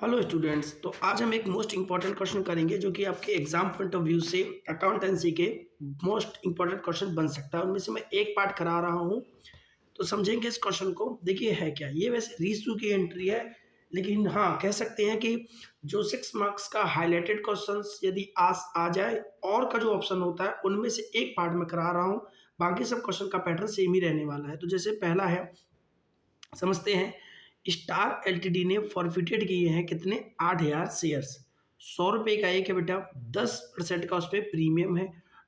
Hello students. तो आज हम एक मोस्ट इंपॉर्टेंट क्वेश्चन करेंगे जो कि आपके एग्जाम पॉइंट ऑफ व्यू से अकाउंटेंसी के मोस्ट इंपॉर्टेंट क्वेश्चन बन सकता है। उनमें से मैं एक पार्ट करा रहा हूँ, तो समझेंगे इस क्वेश्चन को। देखिए है क्या, ये वैसे रीसू की एंट्री है, लेकिन हाँ कह सकते हैं कि जो 6 मार्क्स का हाईलाइटेड क्वेश्चन यदि आ जाए और का जो ऑप्शन होता है उनमें से एक पार्ट में करा रहा हूँ। बाकी सब क्वेश्चन का पैटर्न सेम ही रहने वाला है। तो जैसे पहला है, समझते हैं। स्टार एलटीडी ने फॉरफिटेड किए हैं कितने, 8,000 शेयर्स। 100 रुपये का एक है बेटा, 10% का उस पर प्रीमियम है।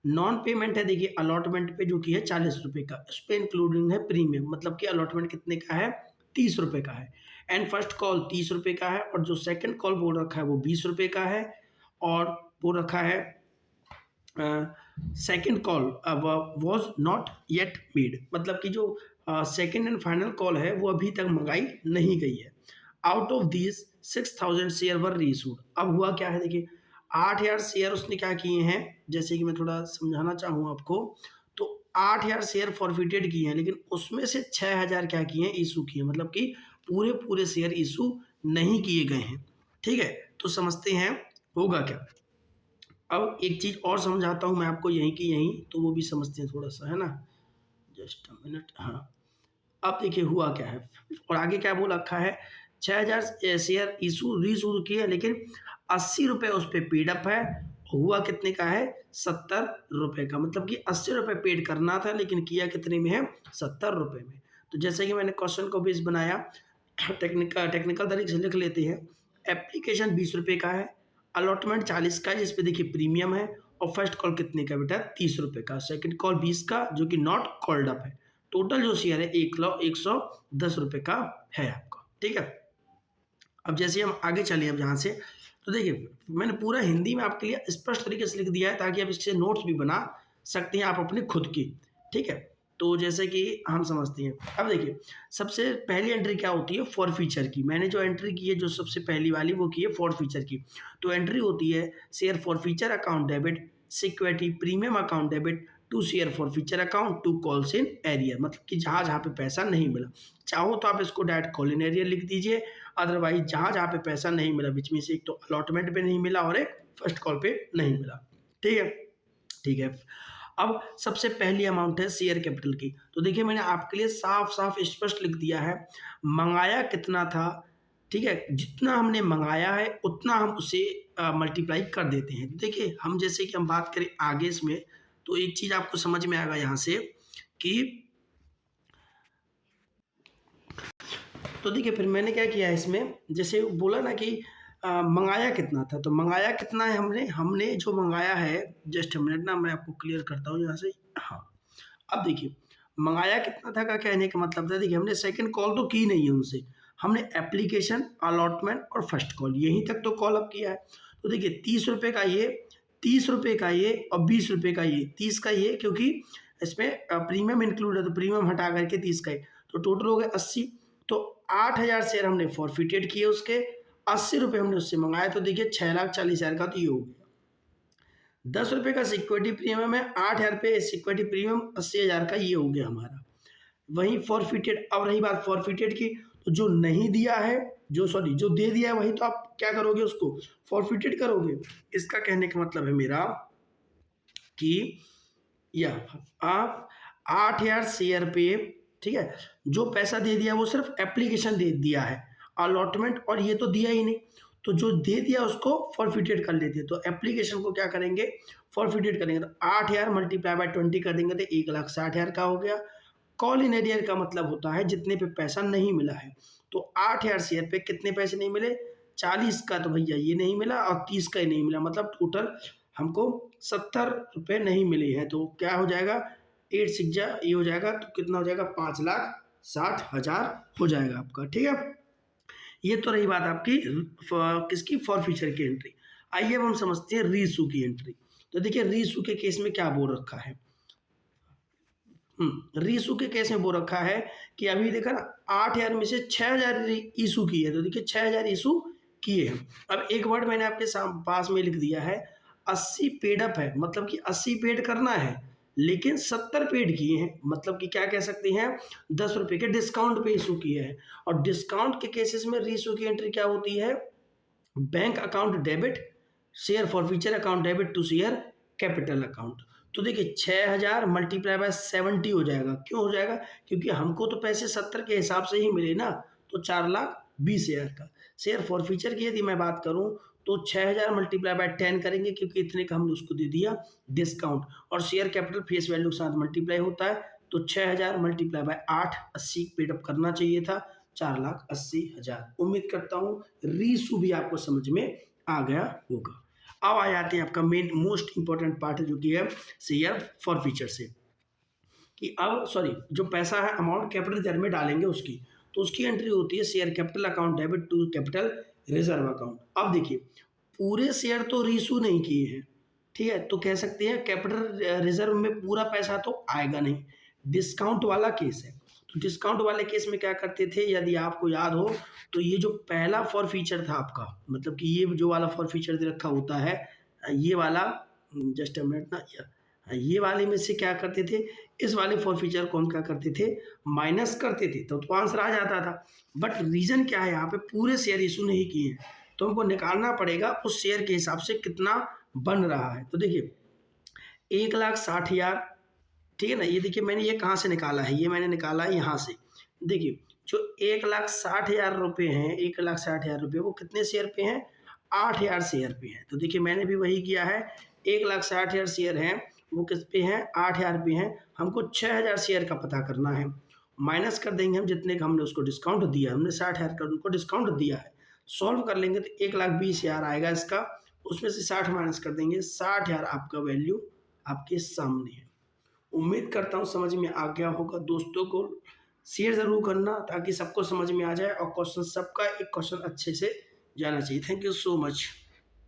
नॉन पेमेंट है, देखिए अलॉटमेंट पे जो कि है 40 रुपये का, उस पर इंक्लूडिंग है प्रीमियम, मतलब कि अलॉटमेंट कितने का है, 30 रुपये का है। एंड फर्स्ट कॉल 30 रुपये का है, और जो सेकंड कॉल बोल रखा है वो 20 रुपये का है। और बोल रखा है second call was not yet made, मतलब कि जो सेकेंड एंड फाइनल कॉल है वो अभी तक मंगाई नहीं गई है। Out of these 6,000 share were reissued. अब हुआ क्या है, देखिए 8,000 शेयर उसने क्या किए हैं, जैसे कि मैं थोड़ा समझाना चाहूँ आपको। तो 8,000 शेयर फॉरफिटेड किए हैं, लेकिन उसमें से 6,000 क्या किए हैं, इशू किए हैं, मतलब कि पूरे पूरे शेयर इशू नहीं किए गए हैं। ठीक है, तो समझते हैं होगा क्या। अब एक चीज़ और समझाता हूँ मैं आपको, यहीं की यहीं, तो वो भी समझते हैं थोड़ा सा, है ना। Just a minute. हाँ, अब देखिए हुआ क्या है, और आगे क्या बोल रखा है। 6,000 शेयर इशू रीशू किए, लेकिन 80 रुपये उस पर पेड अप है। हुआ कितने का है, 70 रुपये का, मतलब कि 80 रुपये पेड करना था, लेकिन किया कितने में है, 70 रुपये में। तो जैसे कि मैंने क्वेश्चन को बेस बनाया, टेक्निकल तरीके से लिख लेते हैं। एप्लीकेशन 20 रुपये का है, अलॉटमेंट 40 का है, जिस पे देखिए प्रीमियम है। और फर्स्ट कॉल कितने का बेटा, 30 रुपये का। सेकंड कॉल 20 का, जो कि नॉट कॉल्ड अप है। टोटल जो शेयर है 1,110 रुपये का है आपका। ठीक है, अब जैसे हम आगे चले अब यहाँ से, तो देखिए मैंने पूरा हिंदी में आपके लिए स्पष्ट तरीके से लिख दिया है, ताकि आप इससे नोट्स भी बना सकते हैं आप अपने खुद की। ठीक है, तो जैसे कि हम समझते हैं। अब देखिए सबसे पहली एंट्री क्या होती है, फॉर फीचर की। मैंने जो एंट्री की है, जो सबसे पहली वाली, वो की है फॉर फीचर की। तो एंट्री होती है share forfeiture account debit, security premium account debit, to share forfeiture account, to calls in arrear, मतलब कि जहाँ जहाँ पे पैसा नहीं मिला। चाहो तो आप इसको डायरेक्ट कॉल इन एरियर लिख दीजिए, अदरवाइज जहाँ जहाँ पे पैसा नहीं मिला, बीच में से एक तो अलॉटमेंट पे नहीं मिला और एक फर्स्ट कॉल पे नहीं मिला। ठीक है, ठीक है। अब सबसे पहली अमाउंट है शेयर कैपिटल की। तो देखिए मैंने आपके लिए साफ साफ स्पष्ट लिख दिया है, मंगाया कितना था। ठीक है, जितना हमने मंगाया है उतना हम उसे मल्टीप्लाई कर देते हैं। देखिए हम जैसे कि हम बात करें आगे इसमें, तो एक चीज़ आपको समझ में आएगा यहाँ से कि, तो देखिए फिर मैंने क्या किया है इसमें, जैसे बोला ना कि मंगाया कितना था। तो मंगाया कितना है, हमने हमने जो मंगाया है, जस्ट मिनट ना, मैं आपको क्लियर करता हूँ यहाँ से। हाँ, अब देखिए मंगाया कितना था का कहने का मतलब था, देखिए हमने सेकंड कॉल तो की नहीं है उनसे, हमने एप्लीकेशन, अलॉटमेंट और फर्स्ट कॉल यहीं तक तो कॉल अप किया है। तो देखिए 30 रुपये का ये, 30 रुपये का ये, और 20 रुपये का ये, 30 का ये, क्योंकि इसमें प्रीमियम इंक्लूड है, तो प्रीमियम हटा करके 30 का ये, तो टोटल हो गए 80। तो 8,000 शेयर हमने फॉरफिटेड किए, उसके 80 रुपये हमने उससे मंगाए, तो देखिए 6,40,000 का तो ये हो गया। 10 रुपये का सिक्योरिटी प्रीमियम है, 8,000 पे सिक्योरिटी प्रीमियम, 80,000 का ये हो गया हमारा। वहीं फॉरफिटेड। अब रही बात फॉरफिटेड की, तो जो नहीं दिया है, जो दे दिया है, वही तो आप क्या करोगे, उसको फॉरफिटेड करोगे। इसका कहने का मतलब है मेरा कि यह आप 8,000 शेयर पे, ठीक है, जो पैसा दे दिया वो सिर्फ एप्लीकेशन दे दिया है, अलॉटमेंट और ये तो दिया ही नहीं। तो जो दे दिया उसको फॉरफिटेड कर लेते हैं। तो एप्लीकेशन को क्या करेंगे, फॉरफिटेड करेंगे। तो 8,000 मल्टीप्लाई बाय 20 कर देंगे तो 1,60,000 का हो गया। कॉल इन एरियर का मतलब होता है जितने पे पैसा नहीं मिला है। तो 8,000 शेयर पे कितने पैसे नहीं मिले, 40 का तो भैया ये नहीं मिला, और 30 का ही नहीं मिला, मतलब टोटल हमको 70 रुपये नहीं मिले हैं। तो क्या हो जाएगा, 8 सिक्जा ये हो जाएगा, तो कितना हो जाएगा, 5,60,000 हो जाएगा आपका। ठीक है, ये तो रही बात आपकी किसकी, फॉर फ्यूचर की एंट्री। आइए अब हम समझते हैं रीसू की एंट्री। तो देखिए रीसू के केस में क्या बोल रखा है, रीसू के केस में बोल रखा है कि अभी देखा ना, 8,000 में से 6,000 इशू किए हैं। तो देखिए 6,000 इशू किए हैं। अब एक वर्ड मैंने आपके पास में लिख दिया है, 80 पेड अप है, मतलब कि 80 पेड करना है, लेकिन 70 पेड किए हैं, मतलब कि क्या कह सकते हैं, 10 रुपये के डिस्काउंट पे इशू किए हैं। और डिस्काउंट के केसेस में रीशू की एंट्री क्या होती है, bank account debit, share forfeiture account debit to share capital account. तो देखिए 6000 मल्टीप्लाई बाय 70 हो जाएगा। क्यों हो जाएगा? क्योंकि हमको तो पैसे 70 के हिसाब से ही मिले ना, तो 4,20,000 का। शेयर फॉरफीचर की यदि मैं बात करूं तो 6000 मल्टीप्लाई बाय 10 करेंगे, क्योंकि इतने का हमने उसको दे दिया डिस्काउंट। और शेयर कैपिटल फेस वैल्यू के साथ मल्टीप्लाई होता है, तो 6000 मल्टीप्लाई बाय 8, 80 पेडअप करना चाहिए था, 4,80,000। उम्मीद करता हूँ रीसू भी आपको समझ में आ गया होगा। अब आ जाते हैं आपका मेन मोस्ट इंपॉर्टेंट पार्ट जो कि है शेयर फॉरफीचर से, कि अब सॉरी जो पैसा है अमाउंट कैपिटल रिजर्व में डालेंगे उसकी, तो उसकी एंट्री होती है share capital account debit to capital reserve account. अब देखिए पूरे शेयर तो रीशू नहीं किए हैं, ठीक है, तो कह सकते हैं कैपिटल रिजर्व में पूरा पैसा तो आएगा नहीं, डिस्काउंट वाला केस है। तो डिस्काउंट वाले केस में क्या करते थे, यदि आपको याद हो तो ये जो पहला फॉर फीचर था आपका, मतलब कि ये जो वाला फॉर फीचर दे रखा होता है, ये वाला, जस्ट अ मिनट ना, ये वाले में से क्या करते थे, इस वाले फॉर फीचर को हम क्या करते थे, माइनस करते थे, तो आंसर आ जाता था। बट रीजन क्या है, यहाँ पे पूरे शेयर इशू नहीं किए हैं, तो हमको निकालना पड़ेगा उस शेयर के हिसाब से कितना बन रहा है। तो देखिए 1,60,000, ठीक है ना, ये देखिए मैंने ये कहाँ से निकाला है, ये मैंने निकाला है यहाँ से। देखिए जो 1,60,000 रुपये हैं, 1,60,000 रुपये वो कितने शेयर पे हैं, 8,000 शेयर पे हैं। तो देखिए मैंने भी वही किया है, 1,60,000 शेयर हैं, वो किस पे हैं, 8,000 पे हैं। हमको 6,000 शेयर का पता करना है, माइनस कर देंगे हम जितने का हमने उसको डिस्काउंट दिया, हमने 60,000 का उनको डिस्काउंट दिया है, सॉल्व कर लेंगे तो 1,20,000 आएगा इसका, उसमें से 60 माइनस कर देंगे, 60,000 आपका वैल्यू आपके सामने है। उम्मीद करता हूँ समझ में आ गया होगा। दोस्तों को शेयर ज़रूर करना ताकि सबको समझ में आ जाए, और क्वेश्चन सबका एक क्वेश्चन अच्छे से जाना चाहिए। Thank you so much.